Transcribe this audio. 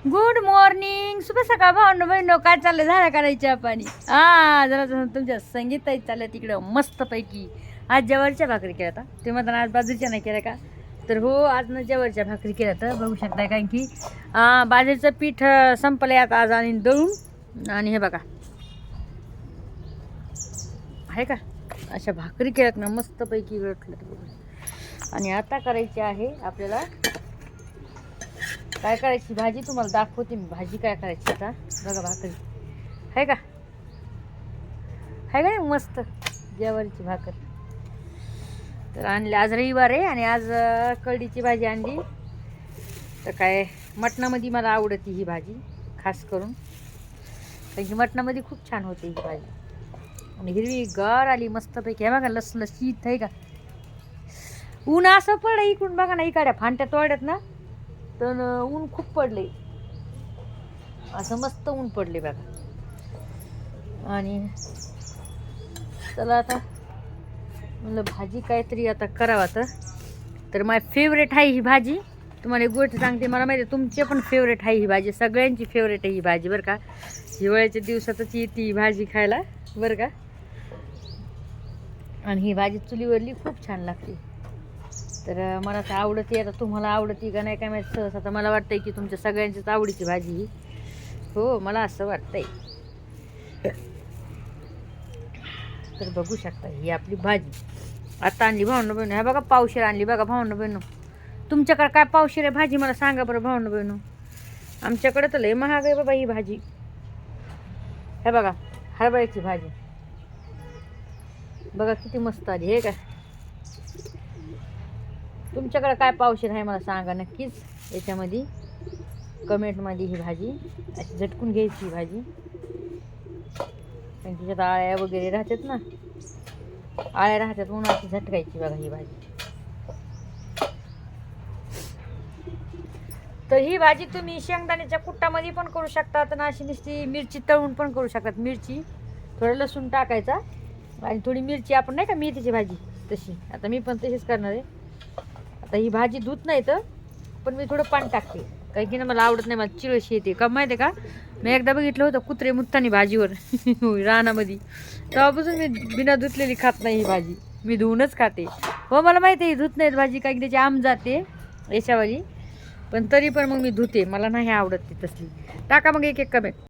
Good morning, शुभ सकाळ भावंड बहिणो. काय चाललंय? झालं करायच्या पाणी? हा, जरा तुमच्या संगीताई चालल्या तिकडं मस्तपैकी. आज जवळच्या भाकरी केल्या आता. ते म्हणताना आज बाजूच्या नाही केल्या का? तर हो, आज ना जवळच्या भाकरी केल्या. तर बघू शकताय कारण की बाजरीचं पीठ संपलंय आता आज आणि दळून. आणि हे बघा आहे का, अशा भाकरी केल्यात ना मस्तपैकी वेळ. आणि आता करायची आहे आपल्याला काय करायची भाजी, तुम्हाला दाखवते मी भाजी काय करायची. आता बघा भाकरी आहे का, आहे का नाही मस्त ज्वारीची भाकर. तर आणली आज रविवार आहे आणि आज कढीची भाजी आणली. तर काय मटणामध्ये मला आवडते ही भाजी खास करून, कारण की मटणामध्ये खूप छान होते ही भाजी. आणि हिरवी गार आली मस्तपैकी. आहे बघा लसलशीत आहे का. ऊन असं पडलं इकडून बघा ना, इकडे फांट्या तोड्यात ना, तर ऊन खूप पडले, असं मस्त ऊन पडले बघा. आणि चला आता म्हणलं भाजी काहीतरी आता करावं. तर माझी फेवरेट आहे ही भाजी. तुम्हाला एक गोष्ट सांगते, मला माहिती आहे तुमचे पण फेवरेट आहे ही भाजी, सगळ्यांची फेवरेट आहे ही भाजी बरं का. हिवाळ्याच्या दिवसातच येते ही भाजी खायला बरं का. आणि ही भाजी चुलीवरली खूप छान लागते. तर मला तर आवडते. आता तुम्हाला आवडते का नाही काय माहिती. सहज आता मला वाटतंय की तुमच्या सगळ्यांचीच आवडीची भाजी ही. हो, मला असं वाटतंय. तर बघू शकता ही आपली भाजी आता आणली भावंड बहिणू. ह्या बघा पावशेर आणली बघा भावंड बहिणू. तुमच्याकडे काय पावशेर आहे भाजी मला सांगा बरं भावंड बहिणू. आमच्याकडे तर लय महाग आहे बाबा ही भाजी. हे बघा हरभऱ्याची भाजी बघा किती मस्त आली हे का. तुमच्याकडे काय पावशेर आहे मला सांगा नक्कीच याच्यामध्ये कमेंटमध्ये. ही भाजी अशी झटकून घ्यायची ही भाजी, कारण तिच्यात आळ्या वगैरे राहतात ना, आळ्या राहतात म्हणून अशी झटकायची बघा ही भाजी. तर ही भाजी तुम्ही शेंगदाण्याच्या कुट्टामध्ये पण करू शकतात आणि अशी नुसती मिरची तळून पण करू शकतात. मिरची थोडं लसूण टाकायचा आणि थोडी मिरची, आपण नाही का मेथीची भाजी तशी. आता मी पण तशीच करणार आहे. आता ही भाजी धुत नाही तर पण मी थोडं पाणी टाकते, काही की ना मला आवडत नाही, मला चिळशी येते का माहिती आहे का. मी एकदा बघितलं होतं कुत्रे मुत्तानी भाजीवर रानामध्ये, तेव्हापासून मी बिना धुतलेली खात नाही ही भाजी, मी धुवूनच खाते. हो मला माहिती आहे धुत नाहीत भाजी, काय की त्याची आम जाते याच्यावाली, पण तरी पण मग मी धुते, मला नाही आवडत ती तसली. टाका मग एक एक कमेंट.